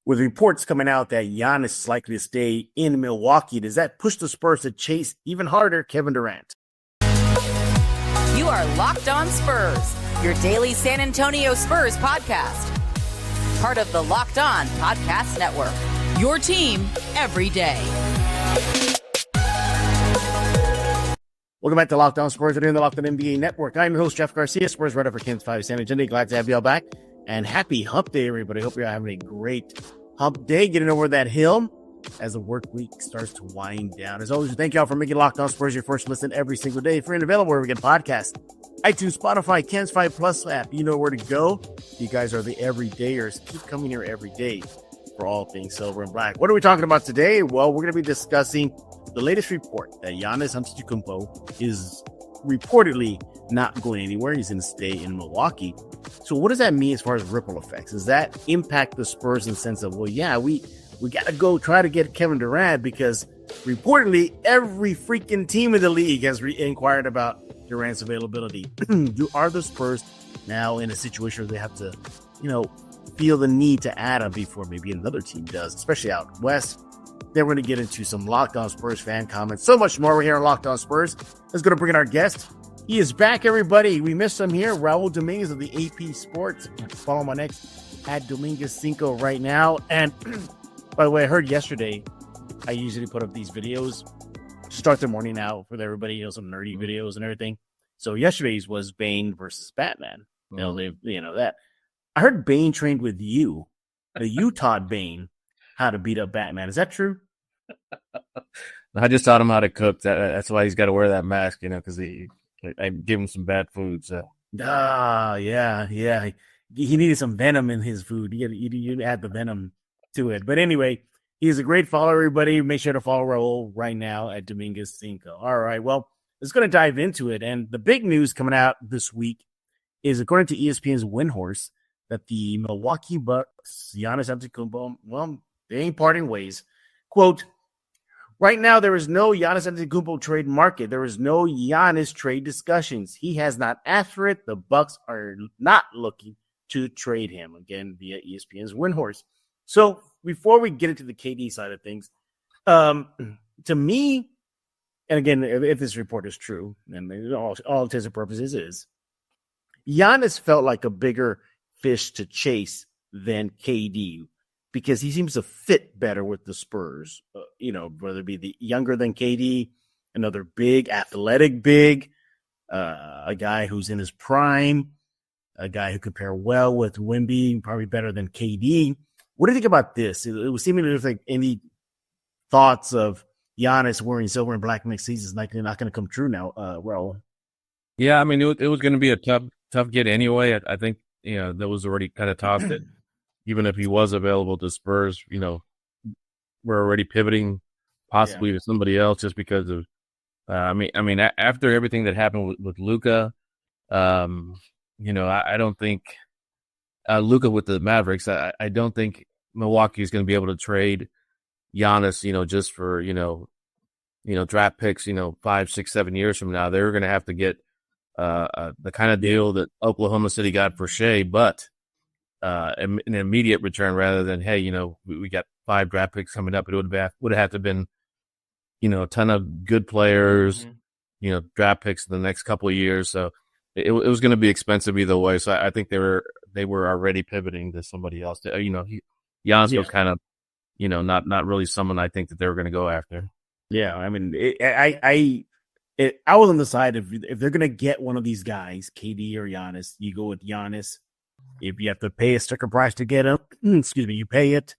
With reports coming out that Giannis is likely to stay in Milwaukee, does that push the Spurs to chase even harder Kevin Durant? You are Locked On Spurs, your daily San Antonio Spurs podcast. Part of the Locked On Podcast Network, your team every day. Welcome back to Locked On Spurs. We're in the Locked On NBA Network. I'm your host, Jeff Garcia, Spurs writer for Kings 5 San Antonio. Glad to have you all back. And happy hump day, everybody. Hope you're having a great hump day, getting over that hill as the work week starts to wind down. As always, thank y'all for making Locked On Spurs your first listen every single day. Free and available wherever we get podcasts. iTunes, Spotify, Kens 5 Plus app. You know where to go. You guys are the everydayers. Keep coming here every day for all things silver and black. What are we talking about today? Well, we're going to be discussing the latest report that Giannis Antetokounmpo is reportedly not going anywhere. He's going to stay in Milwaukee. So what does that mean as far as ripple effects? Does that impact the Spurs in the sense of, well, yeah, we got to go try to get Kevin Durant because reportedly every freaking team in the league has inquired about Durant's availability. Are the Spurs now in a situation where they have to, feel the need to add him before maybe another team does, especially out west? Then we're going to get into some Locked On Spurs fan comments. So much more. We're here on Locked On Spurs. Let's go to bring in our guest. He is back, everybody. We missed him here. Raul Dominguez of the AP Sports. Follow my next at Dominguez5 right now. And by the way, I heard yesterday, I usually put up these videos to start the morning out for everybody, some nerdy videos and everything. So yesterday's was Bane versus Batman. That. I heard Bane trained with you. You taught Bane how to beat up Batman. Is that true? I just taught him how to cook. That's why he's got to wear that mask, because I give him some bad food. So. Yeah. He needed some venom in his food. You add the venom to it. But anyway, he's a great follower, everybody. Make sure to follow Raul right now at Dominguez5. All right, well, let's going to dive into it. And the big news coming out this week is, according to ESPN's Windhorse, that the Milwaukee Bucks, Giannis Antetokounmpo, well, they ain't parting ways. Quote, right now, there is no Giannis Antetokounmpo trade market. There is no Giannis trade discussions. He has not asked for it. The Bucks are not looking to trade him. Again, via ESPN's Windhorse. So before we get into the KD side of things, to me, and again, if this report is true, and all intents and purposes is, Giannis felt like a bigger fish to chase than KD, because he seems to fit better with the Spurs, whether it be the younger than KD, another big, athletic big, a guy who's in his prime, a guy who could pair well with Wemby, probably better than KD. What do you think about this? It was seemingly like any thoughts of Giannis wearing silver and black next season is not going to come true now, Raul. Yeah, I mean, it was going to be a tough get anyway. I think, that was already kind of tossed it. Even if he was available to Spurs, we're already pivoting possibly to somebody else just because of, after everything that happened with Luka, I don't think Luka with the Mavericks, I don't think Milwaukee is going to be able to trade Giannis, just for, draft picks, 5, 6, 7 years from now. They're going to have to get the kind of deal that Oklahoma City got for Shea, but an immediate return rather than, hey, we got 5 draft picks coming up. It would have had to have been, a ton of good players, draft picks in the next couple of years. So it was going to be expensive either way. So I think they were already pivoting to somebody else. Giannis was kind of, not really someone I think that they were going to go after. Yeah, I mean, I was on the side of, if they're going to get one of these guys, KD or Giannis, you go with Giannis. If you have to pay a sticker price to get him, you pay it.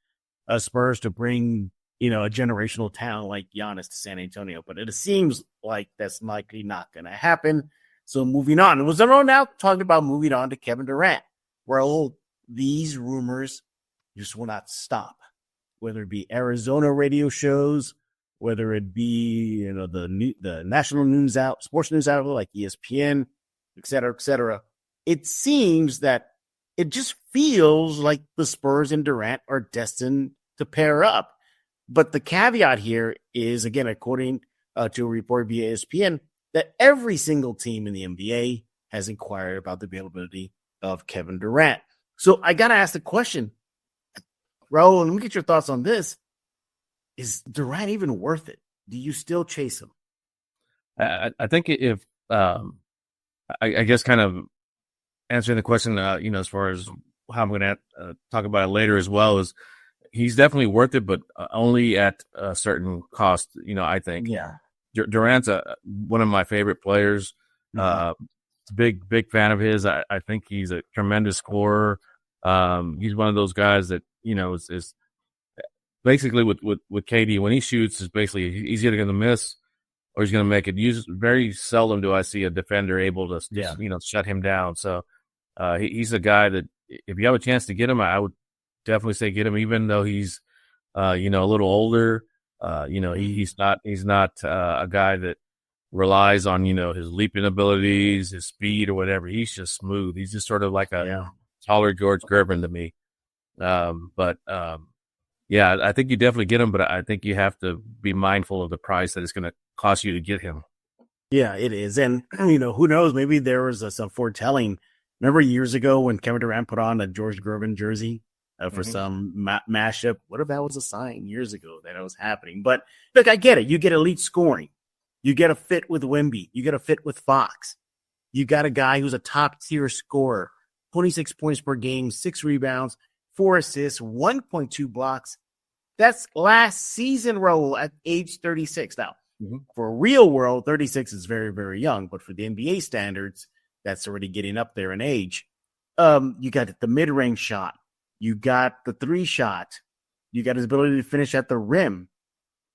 Spurs to bring, a generational talent like Giannis to San Antonio. But it seems like that's likely not going to happen. So moving on. Was everyone now talking about moving on to Kevin Durant? Well, these rumors just will not stop. Whether it be Arizona radio shows, whether it be, the national news sports news outlet like ESPN, et cetera, et cetera. It seems that it just feels like the Spurs and Durant are destined to pair up. But the caveat here is, again, according to a report via ESPN, that every single team in the NBA has inquired about the availability of Kevin Durant. So I got to ask the question, Raul, let me get your thoughts on this. Is Durant even worth it? Do you still chase him? I think if I guess kind of answering the question, as far as how I'm going to talk about it later as well, is he's definitely worth it, but only at a certain cost. I think. Yeah. Durant's one of my favorite players. Big fan of his. I think he's a tremendous scorer. He's one of those guys that is basically with KD when he shoots is basically he's either going to miss or he's going to make it. Very seldom do I see a defender able to shut him down. So he's a guy that if you have a chance to get him, I would definitely say get him, even though he's a little older. He's not a guy that relies on his leaping abilities, his speed or whatever. He's just smooth. He's just sort of like a taller George Gervin to me. I think you definitely get him, but I think you have to be mindful of the price that it's going to cost you to get him. Yeah, it is. And, who knows? Maybe there was some foretelling. Remember years ago when Kevin Durant put on a George Gervin jersey for some mashup? What if that was a sign years ago that it was happening? But look, I get it. You get elite scoring. You get a fit with Wemby. You get a fit with Fox. You got a guy who's a top-tier scorer, 26 points per game, 6 rebounds, 4 assists, 1.2 blocks. That's last season, Raul, at age 36. Now, for real world, 36 is very, very young. But for the NBA standards, that's already getting up there in age. You got the mid-range shot. You got the 3 shot. You got his ability to finish at the rim.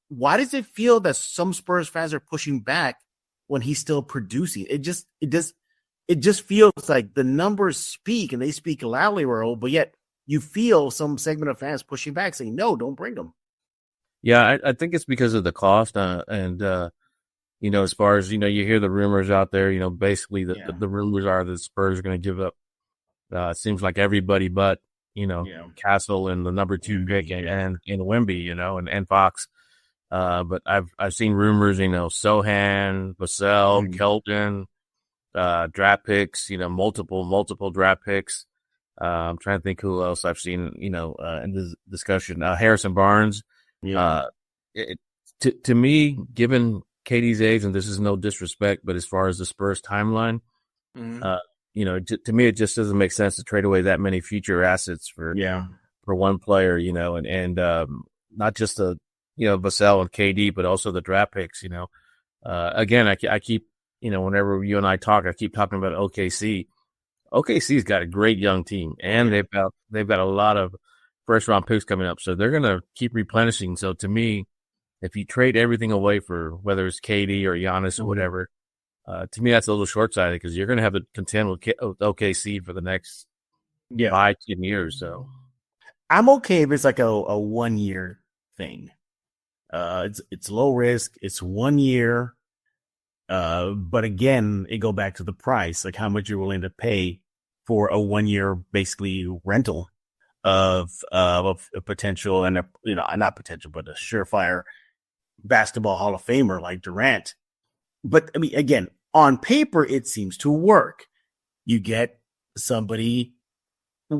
Why does it feel that some Spurs fans are pushing back when he's still producing? It just feels like the numbers speak and they speak loudly, Raul, but yet you feel some segment of fans pushing back saying, no, don't bring him. Yeah, I think it's because of the cost. As far as, you hear the rumors out there, basically the rumors are that Spurs are going to give up. It seems like everybody but, Castle and the number 2 pick and Wemby, and Fox. But I've seen rumors, Sohan, Vassell, Kelton, draft picks, multiple draft picks. I'm trying to think who else I've seen, in this discussion. Harrison Barnes. To me, given KD's age, and this is no disrespect, but as far as the Spurs timeline, to me, it just doesn't make sense to trade away that many future assets for one player, and not just Vassell and KD, but also the draft picks, again, I keep, whenever you and I talk, I keep talking about OKC. OKC's got a great young team, and they've got a lot of first round picks coming up, so they're going to keep replenishing. So to me, if you trade everything away for whether it's KD or Giannis or whatever, to me that's a little short sighted because you're going to have to contend with OKC for the next 5-10 years. So I'm okay if it's like a 1 year thing. It's low risk. It's 1 year. But again, it go back to the price, like how much you're willing to pay for a 1 year, basically rental of a potential and not potential, but a surefire basketball Hall of Famer like Durant. But I mean, again, on paper, it seems to work. You get somebody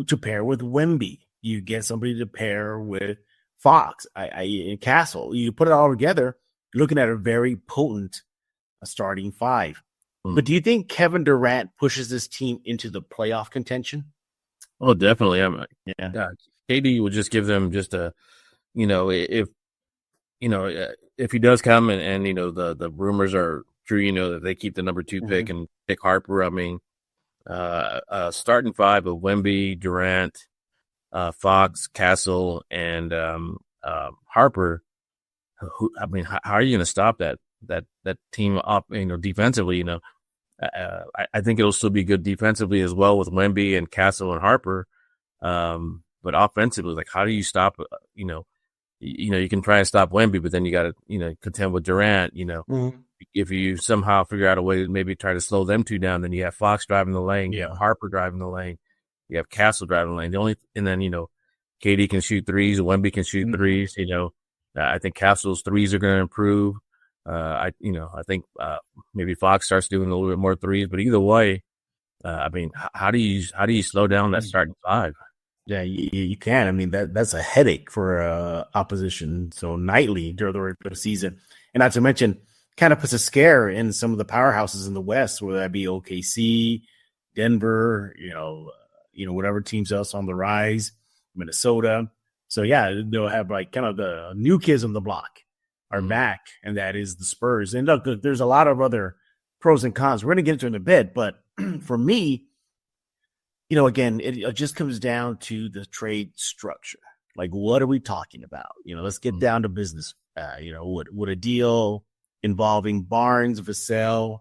to pair with Wemby. You get somebody to pair with Fox, Castle. You put it all together, you're looking at a very potent starting 5. But do you think Kevin Durant pushes this team into the playoff contention? Oh, definitely. KD would just give them just a, if he does come and the rumors are true, that they keep the number 2 pick and pick Harper. I mean, starting 5 of Wemby, Durant, Fox, Castle, and Harper. How are you going to stop that team up? Defensively. I think it'll still be good defensively as well with Wemby and Castle and Harper. But offensively, like how do you stop? You can try and stop Wemby, but then you got to contend with Durant. If you somehow figure out a way to maybe try to slow them 2 down, then you have Fox driving the lane, you have Harper driving the lane, you have Castle driving the lane. And then KD can shoot threes, Wemby can shoot threes. I think Castle's threes are going to improve. I think maybe Fox starts doing a little bit more threes, but either way, how do you slow down that starting 5? Yeah, you can. I mean, that's a headache for opposition. So nightly during the regular season, and not to mention, kind of puts a scare in some of the powerhouses in the West, whether that be OKC, Denver, whatever teams else on the rise, Minnesota. So yeah, they'll have like kind of the new kids on the block are back, and that is the Spurs. And look, there's a lot of other pros and cons. We're going to get into it in a bit, but for me, again, it just comes down to the trade structure. Like, what are we talking about? Let's get down to business. Would a deal involving Barnes, Vassell,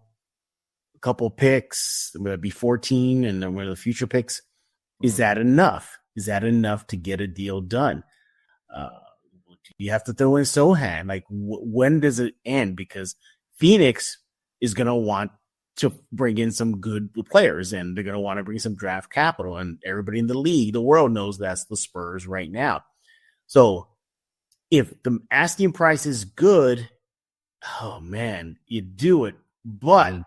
a couple picks, would it be 14, and then the future picks? Is that enough? Is that enough to get a deal done? You have to throw in Sohan. Like, when does it end? Because Phoenix is going to want to bring in some good players, and they're going to want to bring some draft capital, and everybody in the league, the world knows that's the Spurs right now. So if the asking price is good, oh man, you do it. But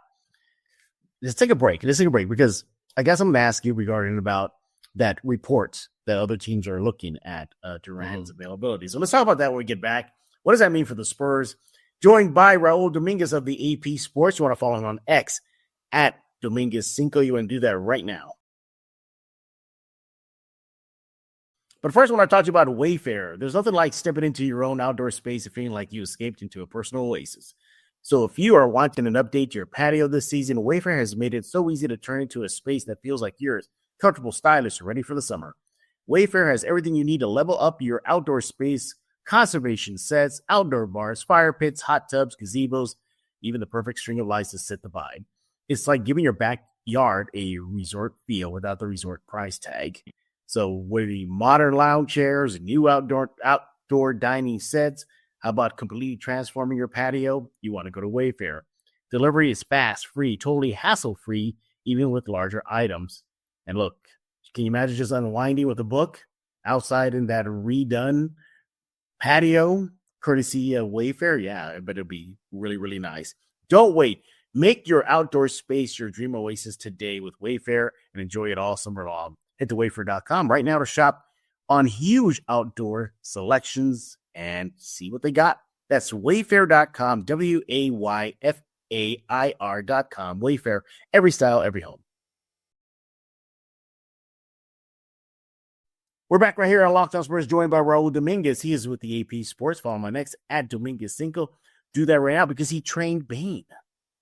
let's take a break because I guess I'm going to ask you regarding about that report that other teams are looking at Durant's availability. So let's talk about that when we get back. What does that mean for the Spurs? Joined by Raul Dominguez of the AP Sports. You want to follow him on X at Dominguez5. You want to do that right now. But first, I want to talk to you about Wayfair. There's nothing like stepping into your own outdoor space and feeling like you escaped into a personal oasis. So if you are wanting an update to your patio this season, Wayfair has made it so easy to turn into a space that feels like yours. Comfortable, stylish, ready for the summer. Wayfair has everything you need to level up your outdoor space. Conservation sets, outdoor bars, fire pits, hot tubs, gazebos, even the perfect string of lights to set the vibe. It's like giving your backyard a resort feel without the resort price tag. So with the modern lounge chairs, new outdoor dining sets, how about completely transforming your patio? You want to go to Wayfair. Delivery is fast, free, totally hassle-free, even with larger items. And look, can you imagine just unwinding with a book outside in that redone patio, courtesy of Wayfair? Yeah, but it'll be really, really nice. Don't wait. Make your outdoor space your dream oasis today with Wayfair and enjoy it all summer long. Head to wayfair.com right now to shop on huge outdoor selections and see what they got. That's wayfair.com, Wayfair.com. Wayfair, every style, every home. We're back right here on Locked On Spurs, joined by Raul Dominguez. He is with the AP Sports. Follow my next at Dominguez5. Do that right now because he trained Bane.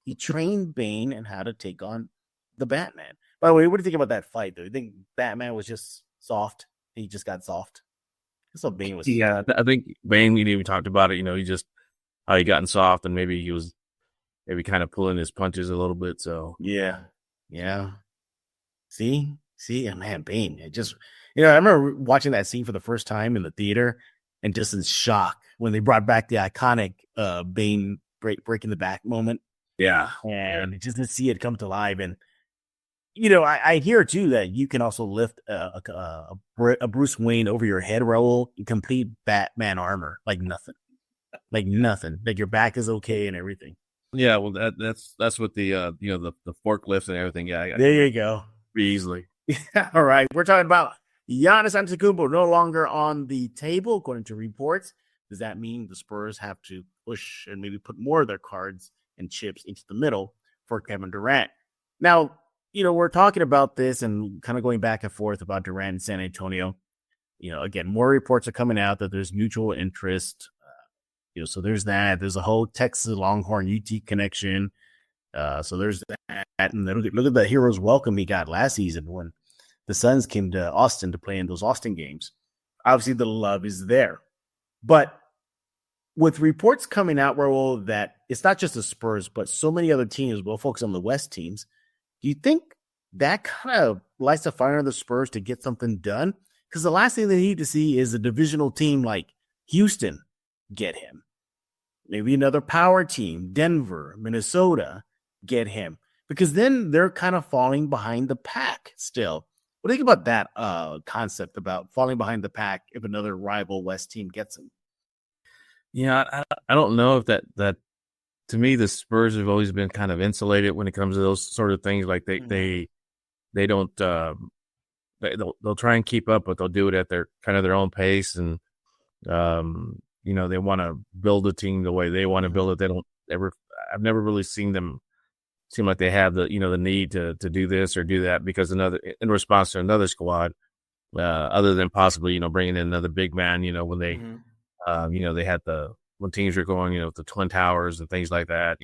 He trained Bane and how to take on the Batman. By the way, what do you think about that fight, though? You think Batman was just soft? He just got soft? That's what Bane was. Yeah, I think Bane, we even talked about it, he just how he gotten soft and maybe he was kind of pulling his punches a little bit. So, yeah. See, man, Bane, it just. I remember watching that scene for the first time in the theater and just in shock when they brought back the iconic Bane breaking the back moment. Yeah. And just to see it come to life. And, I hear, too, that you can also lift a Bruce Wayne over your head, Raul, in complete Batman armor, like nothing. Like your back is okay and everything. Yeah, well, that's what the the forklift and everything. Yeah, there you go. Easily. All right, we're talking about Giannis Antetokounmpo no longer on the table, according to reports. Does that mean the Spurs have to push and maybe put more of their cards and chips into the middle for Kevin Durant? Now, we're talking about this and kind of going back and forth about Durant and San Antonio. Again, more reports are coming out that there's mutual interest. So there's that. There's a whole Texas Longhorn UT connection. So there's that. And look at the hero's welcome he got last season when the Suns came to Austin to play in those Austin games. Obviously, the love is there. But with reports coming out, Raul, that it's not just the Spurs, but so many other teams, we'll focus on the West teams. Do you think that kind of lights a fire on the Spurs to get something done? Because the last thing they need to see is a divisional team like Houston get him. Maybe another power team, Denver, Minnesota, get him. Because then they're kind of falling behind the pack still. What do you think about that concept about falling behind the pack if another rival West team gets him? Yeah, I don't know if that to me the Spurs have always been kind of insulated when it comes to those sort of things. Like they don't they'll try and keep up, but they'll do it at their own pace. And, they want to build a team the way they want to build it. They don't ever, I've never really seen them seem like they have the need to do this or do that because in response to another squad, other than possibly, bringing in another big man, when they, they had when teams were going, the Twin Towers and things like that,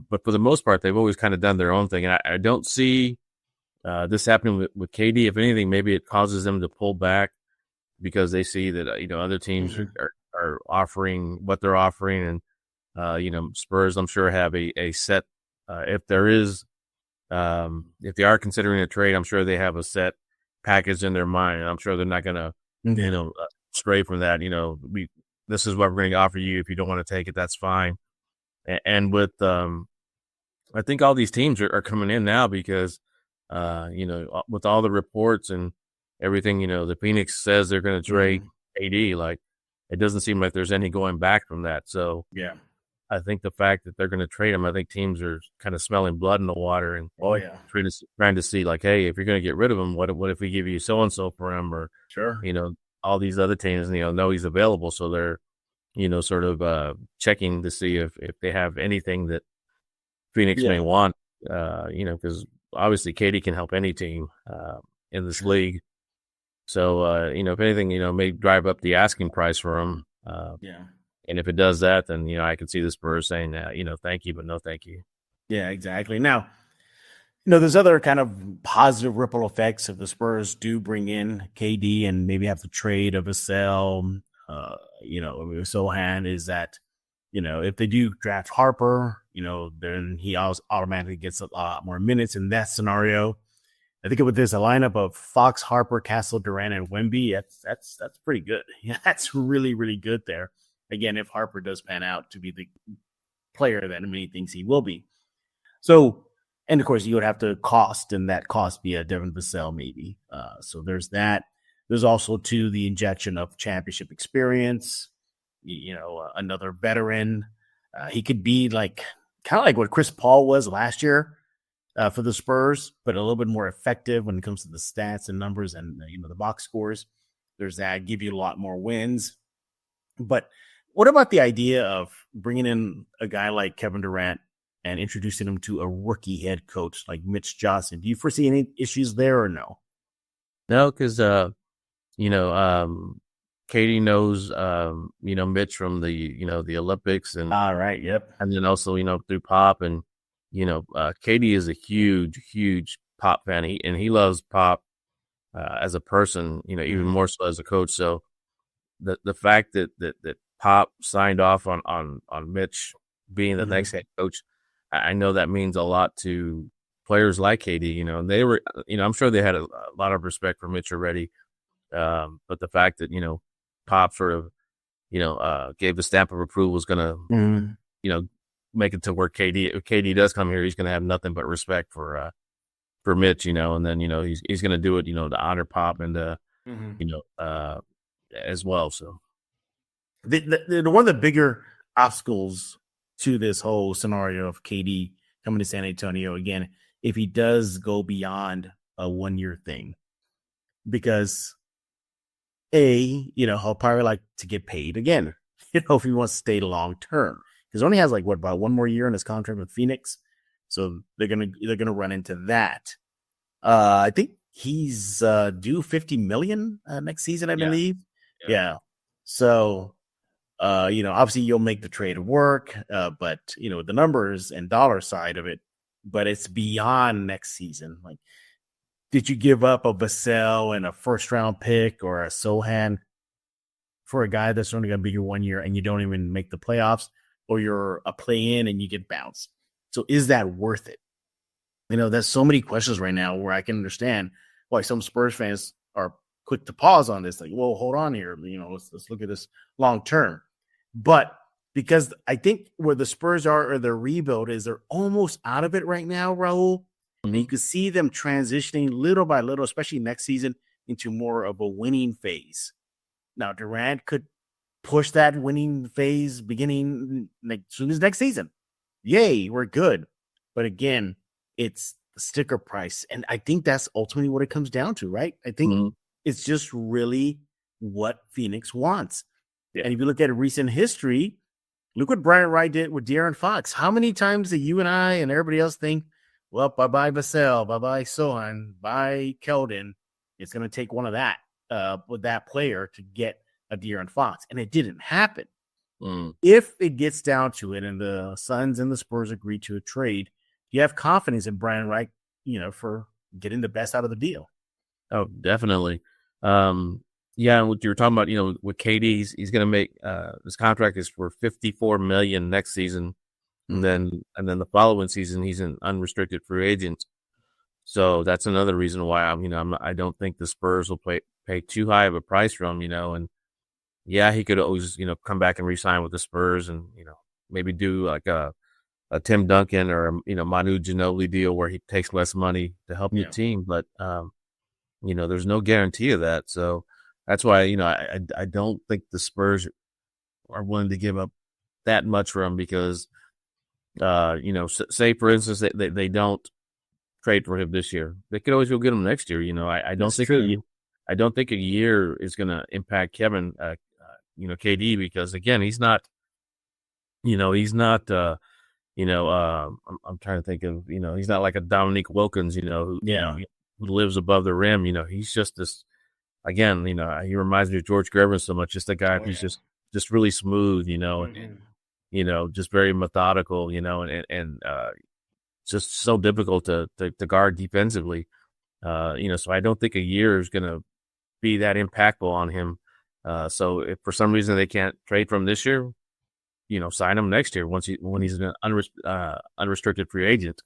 but for the most part, they've always kind of done their own thing. And I don't see this happening with KD. If anything, maybe it causes them to pull back because they see that, other teams are offering what they're offering. And, Spurs, I'm sure, have a set, if there is, if they are considering a trade, I'm sure they have a set package in their mind. I'm sure they're not going to, stray from that. This is what we're going to offer you. If you don't want to take it, that's fine. And with, I think all these teams are coming in now because, with all the reports and everything, the Phoenix says they're going to trade AD. Like, it doesn't seem like there's any going back from that. So, yeah, I think the fact that they're going to trade him, I think teams are kind of smelling blood in the water and trying to see like, hey, if you're going to get rid of him, what if we give you so and so for him, or all these other teams, know he's available, so they're sort of checking to see if they have anything that Phoenix may want, because obviously KD can help any team in this league. So if anything, may drive up the asking price for him. And if it does that, then, I can see the Spurs saying, thank you, but no thank you. Yeah, exactly. Now, there's other kind of positive ripple effects if the Spurs do bring in KD and maybe have to trade of a sell. Sohan is that, if they do draft Harper, then he automatically gets a lot more minutes in that scenario. I think with this, a lineup of Fox, Harper, Castle, Durant, and Wemby, that's pretty good. Yeah, that's really, really good there. Again, if Harper does pan out to be the player that many thinks he will be. So, and of course, you would have to cost be a Devin Vassell maybe. So there's that. There's also, too, the injection of championship experience, another veteran. He could be kind of like what Chris Paul was last year for the Spurs, but a little bit more effective when it comes to the stats and numbers and, the box scores. There's that, give you a lot more wins. But what about the idea of bringing in a guy like Kevin Durant and introducing him to a rookie head coach like Mitch Johnson? Do you foresee any issues there or no? No, because, Katie knows, Mitch from the Olympics and all right. Yep. And then also, through Pop and, Katie is a huge, huge Pop fan. He loves Pop as a person, even more so as a coach. So the fact that Pop signed off on Mitch being the next head coach, I know that means a lot to players like KD, and they were, I'm sure they had a lot of respect for Mitch already. But the fact that, Pop sort of, gave the stamp of approval was going to, make it to where if KD does come here, he's going to have nothing but respect for Mitch, and then, he's going to do it, to honor Pop and, as well. So one of the bigger obstacles to this whole scenario of KD coming to San Antonio again, if he does go beyond a 1-year thing, because he'll probably like to get paid again, if he wants to stay long term, because only has about 1 more year in his contract with Phoenix. So they're going to run into that. I think he's due $50 million next season, I believe. Yeah. So, obviously you'll make the trade work, but the numbers and dollar side of it, but it's beyond next season. Did you give up a Vassell and a first-round pick or a Sohan for a guy that's only going to be your 1 year and you don't even make the playoffs, or you're a play-in and you get bounced? So is that worth it? There's so many questions right now where I can understand why some Spurs fans are quick to pause on this. Well, hold on here. Let's look at this long-term. But because I think where the Spurs are or their rebuild is, they're almost out of it right now, Raul. And you can see them transitioning little by little, especially next season, into more of a winning phase. Now, Durant could push that winning phase beginning as soon as next season. Yay, we're good. But again, it's the sticker price. And I think that's ultimately what it comes down to, right? I think Mhm. it's just really what Phoenix wants. Yeah. And if you look at recent history, look what Brian Wright did with De'Aaron Fox. How many times do you and I and everybody else think, well, bye-bye Vassell, bye-bye Sohan, bye Keldon. It's going to take one of that with that player to get a De'Aaron Fox. And it didn't happen. If it gets down to it and the Suns and the Spurs agree to a trade, you have confidence in Brian Wright, for getting the best out of the deal. Oh, definitely. Yeah, and what you were talking about, with KD, he's going to make his contract is for $54 million next season, and then the following season he's an unrestricted free agent. So that's another reason why I don't think the Spurs will pay too high of a price for him. And yeah, he could always come back and re-sign with the Spurs, and maybe do like a Tim Duncan or a Manu Ginobili deal where he takes less money to help your team, but there's no guarantee of that. So that's why, I don't think the Spurs are willing to give up that much for him because, say for instance, they don't trade for him this year. They could always go get him next year. I don't think a year is going to impact Kevin, KD, because again, he's not, I'm trying to think of, he's not like a Dominique Wilkins, who lives above the rim. He's just this, again, he reminds me of George Gervin so much, just a guy who's just really smooth, and just very methodical, and just so difficult to guard defensively. So I don't think a year is going to be that impactful on him. So if for some reason they can't trade from this year, sign him next year when he's an unrestricted free agent.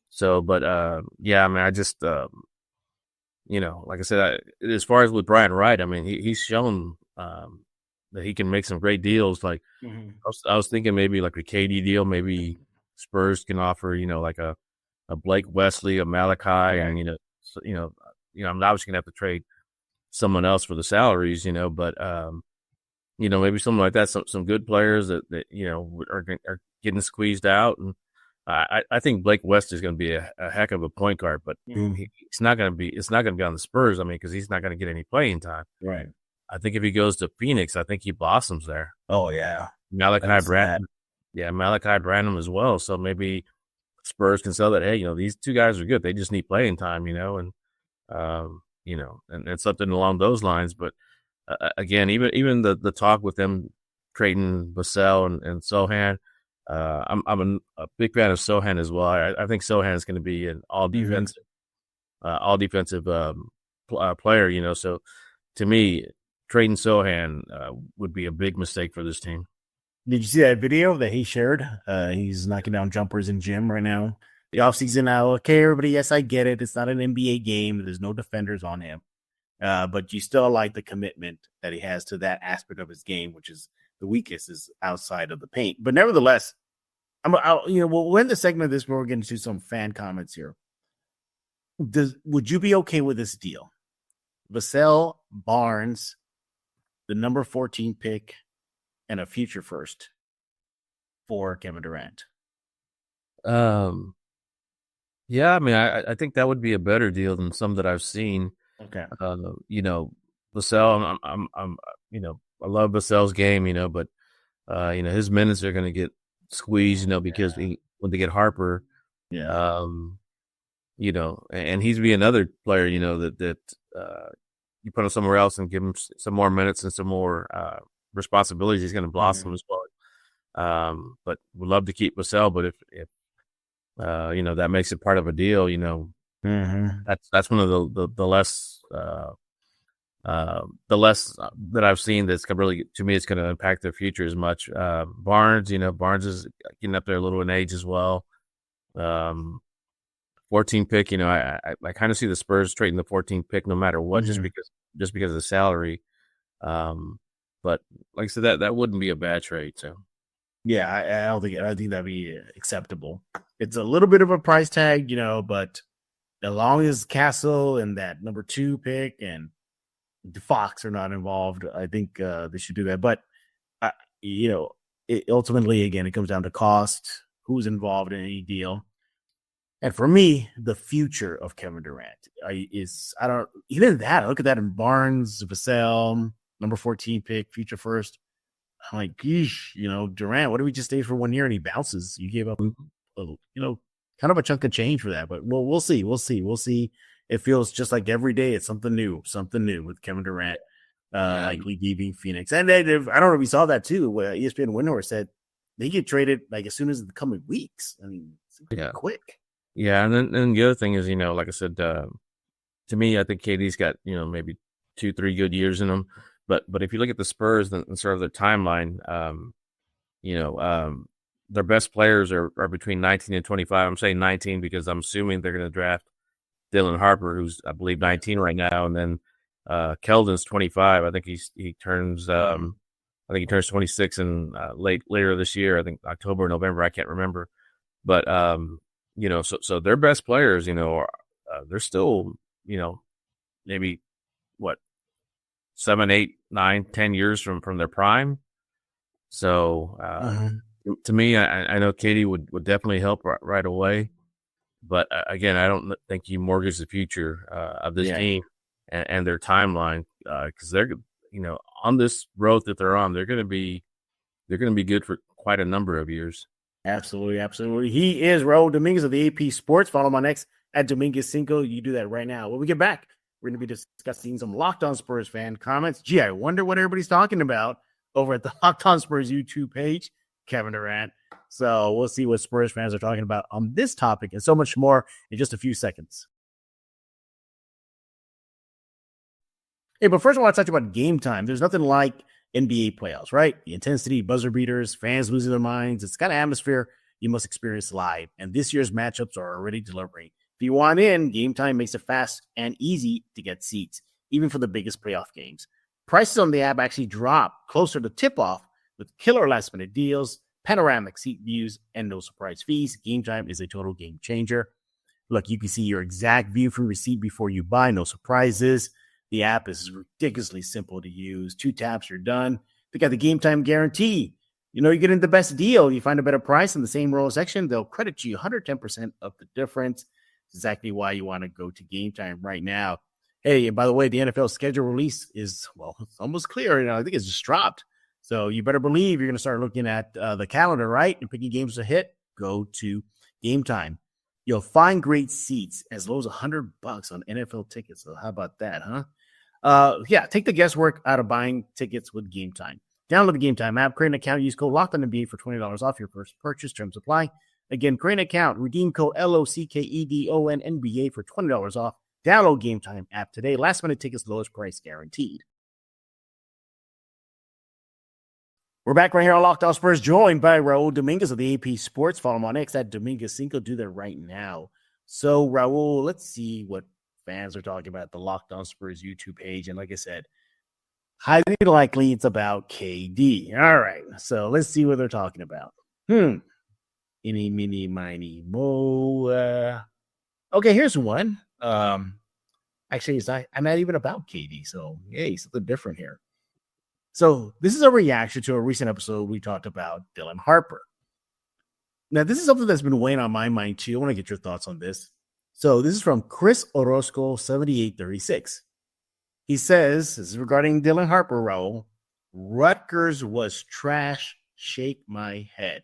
So, but yeah, I mean, I just like I said, as far as with Brian Wright, I mean, he's shown that he can make some great deals. Like I was thinking maybe like a KD deal, maybe Spurs can offer, like a Blake Wesley, a Malachi, and I'm obviously gonna have to trade someone else for the salaries, but maybe something like that. Some good players that are getting squeezed out, and I think Blake West is going to be a heck of a point guard, but it's not going to be on the Spurs. I mean, because he's not going to get any playing time. Right. I think if he goes to Phoenix, I think he blossoms there. Oh yeah, Malachi Branham as well. So maybe Spurs can sell that. Hey, these two guys are good. They just need playing time, and and something along those lines. But again, even the talk with them trading Vassell and Sohan, I'm a big fan of Sohan as well. I think Sohan is going to be an all defensive player. So to me, trading Sohan would be a big mistake for this team. Did you see that video that he shared? He's knocking down jumpers in gym right now. The offseason now, okay, everybody, yes, I get it. It's not an NBA game. There's no defenders on him. But you still like the commitment that he has to that aspect of his game, which is the weakest is outside of the paint. But nevertheless, we'll end the segment of this where we're getting to some fan comments here. Would you be okay with this deal? Vassell, Barnes, the number 14 pick, and a future first for Kevin Durant. Yeah, I mean, I think that would be a better deal than some that I've seen. Okay. Vassell, I'm I love Vassell's game, but his minutes are going to get squeezed, because when they get Harper, and he's be another player, that you put him somewhere else and give him some more minutes and some more responsibilities, he's going to blossom as well. But we'd love to keep Vassell, but if that makes it part of a deal, that's one of the less that I've seen that's really, to me, it's going to impact their future as much. Barnes, Barnes is getting up there a little in age as well. 14 pick, I kind of see the Spurs trading the 14 pick no matter what, just because of the salary. But like I said, that wouldn't be a bad trade. So yeah, I think that'd be acceptable. It's a little bit of a price tag, but as long as Castle and that number 2 pick and Fox are not involved, I think they should do that. But ultimately, again, it comes down to cost, who's involved in any deal. And for me, the future of Kevin Durant is, I don't, even that, I look at that in Barnes, Vassell, number 14 pick, future first. I'm like, geesh, Durant, what did we just stay for 1 year and he bounces? You gave up, kind of a chunk of change for that. But we'll see. We'll see. It feels just like every day it's something new with Kevin Durant, likely leaving Phoenix. And I don't know if you saw that too. Where ESPN Windhorst said they get traded like as soon as the coming weeks. I mean, it's quick. Yeah, and then the other thing is, like I said, to me, I think KD's got maybe 2-3 good years in him. But if you look at the Spurs and sort of their timeline, their best players are between 19 and 25. I'm saying 19 because I'm assuming they're going to draft Dylan Harper, who's I believe 19 right now, and then Keldon's 25. I think he turns 26 in later this year. I think October or November. I can't remember, but so their best players, they're still, maybe what 7, 8, 9, 10 years from their prime. So to me, I know Katie would definitely help right away, but again, I don't think you mortgage the future of this team and their timeline because they're on this road that they're on, they're going to be good for quite a number of years. Absolutely. He is Raul Dominguez of the AP Sports. Follow him on X at Dominguez5. You do that right now. When we get back, we're going to be discussing some Locked On Spurs fan comments. Gee, I wonder what everybody's talking about over at the Locked On Spurs YouTube page, Kevin Durant. So we'll see what Spurs fans are talking about on this topic and so much more in just a few seconds. Hey, but first I want to talk about game time. There's nothing like NBA playoffs, right? The intensity, buzzer beaters, fans losing their minds. It's the kind of atmosphere you must experience live. And this year's matchups are already delivering. If you want in, Game Time makes it fast and easy to get seats, even for the biggest playoff games. Prices on the app actually drop closer to tip-off with killer last-minute deals, panoramic seat views, and no surprise fees. Game Time is a total game changer. Look, you can see your exact view from your seat before you buy. No surprises. The app is ridiculously simple to use. 2 taps, you're done. They got the Game Time guarantee. You're getting the best deal. You find a better price in the same row section, they'll credit you 110% of the difference. It's exactly why you want to go to Game Time right now. Hey, and by the way, the NFL schedule release is, it's almost clear. I think it's just dropped. So you better believe you're going to start looking at the calendar, right? And picking games to hit. Go to Game Time. You'll find great seats as low as $100 on NFL tickets. So how about that, huh? Take the guesswork out of buying tickets with Game Time. Download the Game Time app, create an account, use code LOCKEDONNBA for $20 off your first purchase. Terms apply. Again, create an account, redeem code LOCKEDONNBA for $20 off. Download Game Time app today. Last minute tickets, lowest price guaranteed. We're back right here on Locked On Spurs, joined by Raul Dominguez of the AP Sports. Follow him on X at Dominguez5. Do that right now. So, Raul, let's see what fans are talking about the Locked On Spurs YouTube page. And like I said, highly likely it's about KD. All right. So let's see what they're talking about. Any, mini, miny, mo. Okay, here's one. Actually, I'm not even about KD. So, hey, something different here. So this is a reaction to a recent episode we talked about Dylan Harper. Now, this is something that's been weighing on my mind, too. I want to get your thoughts on this. So this is from Chris Orozco 7836. He says, this is regarding Dylan Harper, Raul. Rutgers was trash. Shake my head.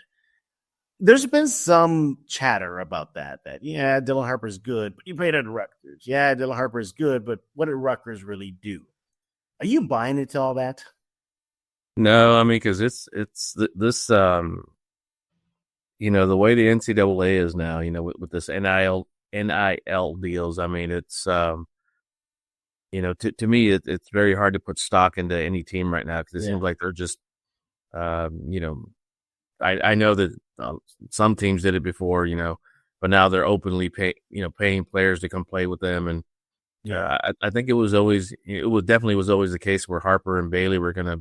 There's been some chatter about that, Dylan Harper's good, but he played at Rutgers. Yeah, Dylan Harper is good, but what did Rutgers really do? Are you buying into all that? No, I mean, because it's this, the way the NCAA is now, with this NIL deals. I mean, it's, to me, it's very hard to put stock into any team right now because it seems like they're just, I know that some teams did it before, but now they're openly paying players to come play with them. And I think it was definitely always the case where Harper and Bailey were going to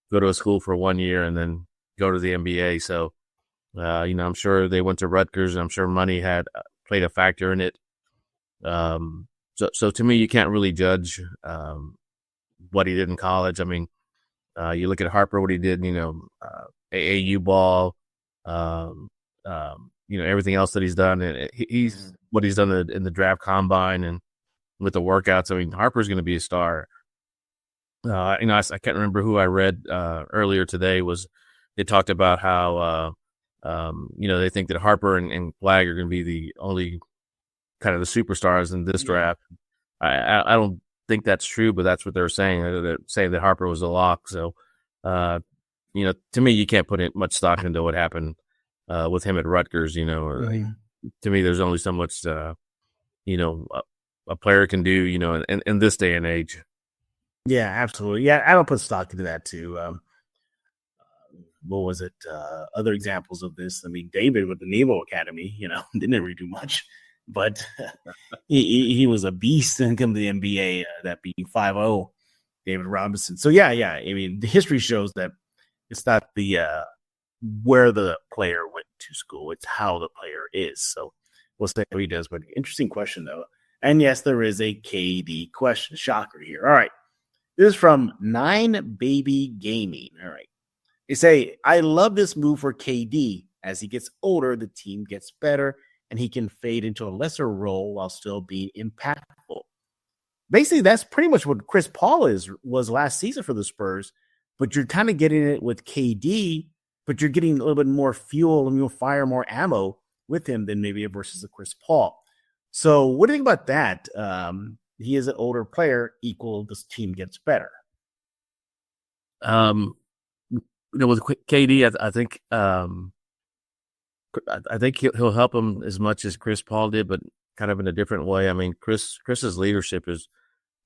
go to a school for 1 year and then go to the NBA. So, I'm sure they went to Rutgers, and I'm sure money had played a factor in it. So to me, you can't really judge what he did in college. I mean, you look at Harper, what he did, AAU ball, everything else that he's done, and he's what he's done in the draft combine and with the workouts. I mean, Harper's going to be a star. I can't remember who I read earlier today they talked about how they think that Harper and Flagg are going to be the only kind of the superstars in this draft. I don't think that's true, but that's what they're saying. They're saying that Harper was a lock. So, to me, you can't put much stock into what happened with him at Rutgers. To me, there's only so much, a player can do, in this day and age. Yeah, absolutely. Yeah, I don't put stock into that too. What was it? Other examples of this. I mean, David with the Naval Academy, didn't really do much, but he was a beast and come to the NBA. That being 5-0, David Robinson. So yeah. I mean, the history shows that it's not the where the player went to school; it's how the player is. So we'll see how he does. But interesting question though. And yes, there is a KD question. Shocker here. All right. This is from 9Baby Gaming. All right. They say, I love this move for KD. As he gets older, the team gets better, and he can fade into a lesser role while still being impactful. Basically, that's pretty much what Chris Paul was last season for the Spurs, but you're kind of getting it with KD, but you're getting a little bit more fuel and you'll fire more ammo with him than maybe versus a Chris Paul. So what do you think about that? He is an older player, equal this team gets better. With KD, I think he'll help him as much as Chris Paul did, but kind of in a different way. I mean, Chris's leadership is.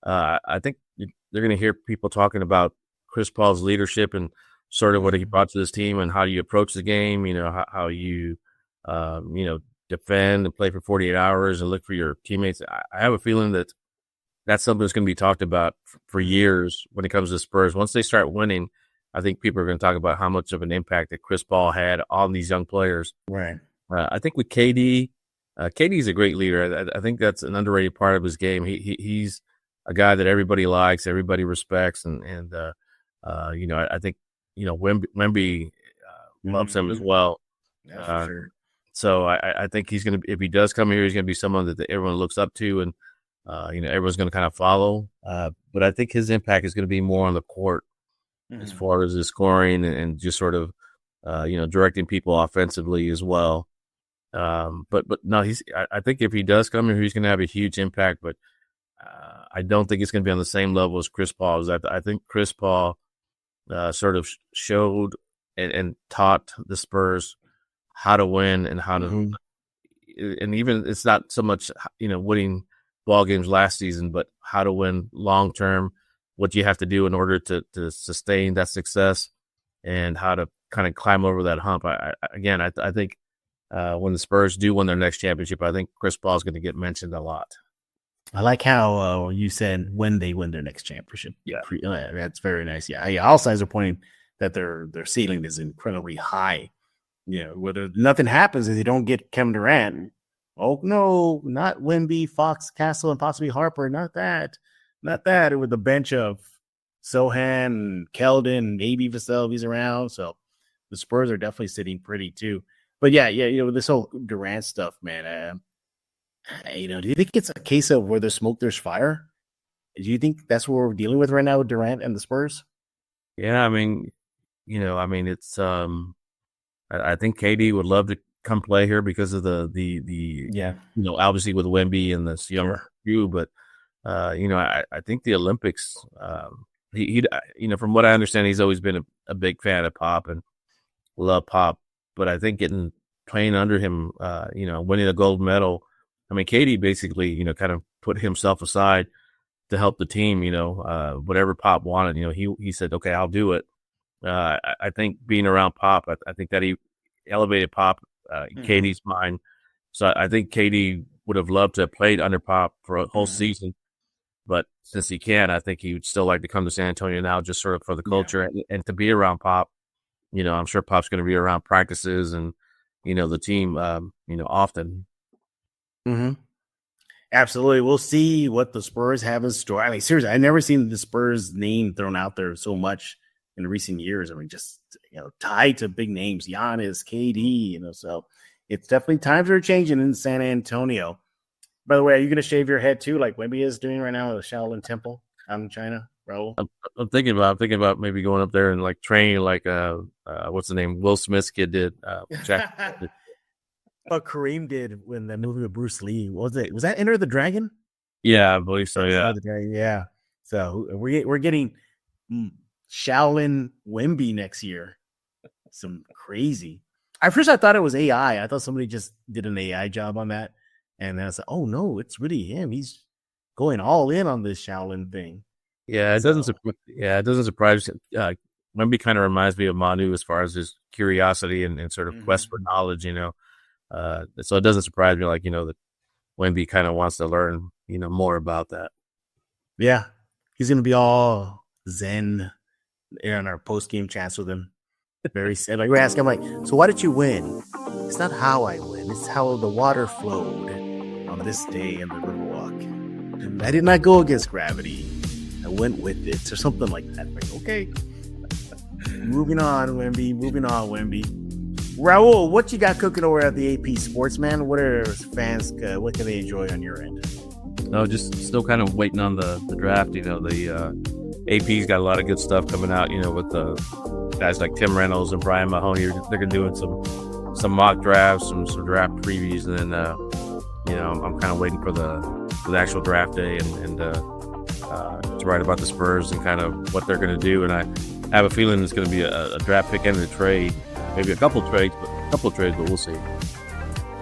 I think they're going to hear people talking about Chris Paul's leadership and sort of what he brought to this team and how you approach the game. How you defend and play for 48 hours and look for your teammates. I have a feeling that that's something that's going to be talked about for years when it comes to Spurs. Once they start winning, I think people are going to talk about how much of an impact that Chris Paul had on these young players. Right. I think with KD, KD's a great leader. I think that's an underrated part of his game. He's a guy that everybody likes, everybody respects, and I think Wemby loves him as well. Yeah, for sure. So I think he's going to, if he does come here, he's going to be someone that everyone looks up to, and everyone's going to kind of follow. But I think his impact is going to be more on the court as far as his scoring and just sort of directing people offensively as well. But no, I think if he does come here, he's going to have a huge impact. But I don't think it's going to be on the same level as Chris Paul. I think Chris Paul sort of showed and taught the Spurs how to win and how to, and even it's not so much winning ball games last season, but how to win long term, what you have to do in order to sustain that success, and how to kind of climb over that hump. I think when the Spurs do win their next championship, I think Chris Paul is going to get mentioned a lot. I like how you said when they win their next championship. Yeah, that's very nice. Yeah, all sides are pointing that their ceiling is incredibly high. Whether nothing happens if they don't get Kevin Durant. Oh no, not Wemby, Fox, Castle, and possibly Harper. Not that. With a bench of Sohan and Keldon, maybe Vassell if he's around. So the Spurs are definitely sitting pretty too. But yeah, this whole Durant stuff, man. Do you think it's a case of where there's smoke, there's fire? Do you think that's what we're dealing with right now with Durant and the Spurs? Yeah, I mean, it's. I think KD would love to come play here because of the obviously with Wemby and this young crew, but I think the Olympics. He from what I understand, he's always been a big fan of Pop and love Pop, but I think playing under him, winning a gold medal. I mean, KD basically, kind of put himself aside to help the team. Whatever Pop wanted, he said, "Okay, I'll do it." I think being around Pop, I think that he elevated Pop in KD's mind. So I think KD would have loved to have played under Pop for a whole season, but since he can't, I think he would still like to come to San Antonio now, just sort of for the culture and to be around Pop. I'm sure Pop's going to be around practices and the team, often. Absolutely. We'll see what the Spurs have in store. I mean, seriously, I've never seen the Spurs name thrown out there so much in recent years. I mean, just, tied to big names, Giannis, KD, so it's definitely times are changing in San Antonio. By the way, are you going to shave your head too, like Wemby is doing right now at the Shaolin Temple out in China, Raul? I'm thinking about maybe going up there and like training like what's the name? Will Smith's kid did. Jack. What Kareem did when the movie with Bruce Lee. Was that Enter the Dragon? Yeah, I believe so. Yeah. Yeah. So we're getting Shaolin Wemby next year. Some crazy. At first I thought it was AI. I thought somebody just did an AI job on that. And then I said, oh no, it's really him. He's going all in on this Shaolin thing. Yeah, it doesn't surprise. Wemby kind of reminds me of Manu as far as his curiosity and sort of quest for knowledge. So it doesn't surprise me, like that Wemby kind of wants to learn, more about that. Yeah, he's gonna be all zen in our post game chats with him. Very sad. Like we ask him, like, so why did you win? It's not how I win; it's how the water flowed on this day in the Riverwalk. And I did not go against gravity. I went with it, or something like that. Like, okay. Moving on, Wemby. Raul, what you got cooking over at the AP Sports, man? What are fans? What can they enjoy on your end? No, just still kind of waiting on the draft. The AP's got a lot of good stuff coming out. With the guys like Tim Reynolds and Brian Mahoney. They're doing some mock drafts, some draft previews, and then I'm kind of waiting for the actual draft day and to write about the Spurs and kind of what they're going to do. And I have a feeling it's going to be a draft pick and a trade, maybe a couple trades, but we'll see.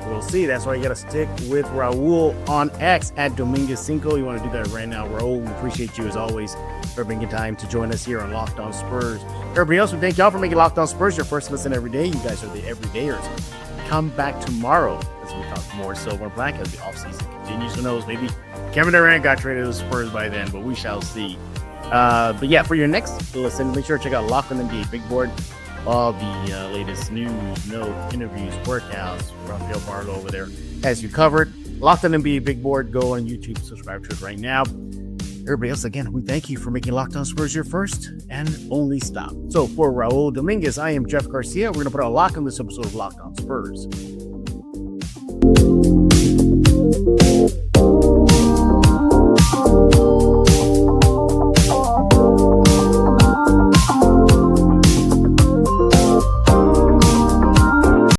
We'll see. That's why you got to stick with Raul on X at Dominguez5. You want to do that right now, Raul. We appreciate you as always for making time to join us here on Locked On Spurs. Everybody else, we thank y'all for making Locked On Spurs your first listen every day. You guys are the everydayers. Come back tomorrow as we talk more Silver and Black as the offseason continues. Who knows? Maybe Kevin Durant got traded to the Spurs by then, but we shall see. But yeah, for your next listen, make sure to check out Locked On NBA Big Board. All the latest news, notes, interviews, workouts. Rafael Barlow over there has you covered. Locked On NBA Big Board. Go on YouTube, subscribe to it right now. Everybody else, again, we thank you for making Locked On Spurs your first and only stop. So for Raul Dominguez, I am Jeff Garcia. We're going to put a lock on this episode of Locked On Spurs.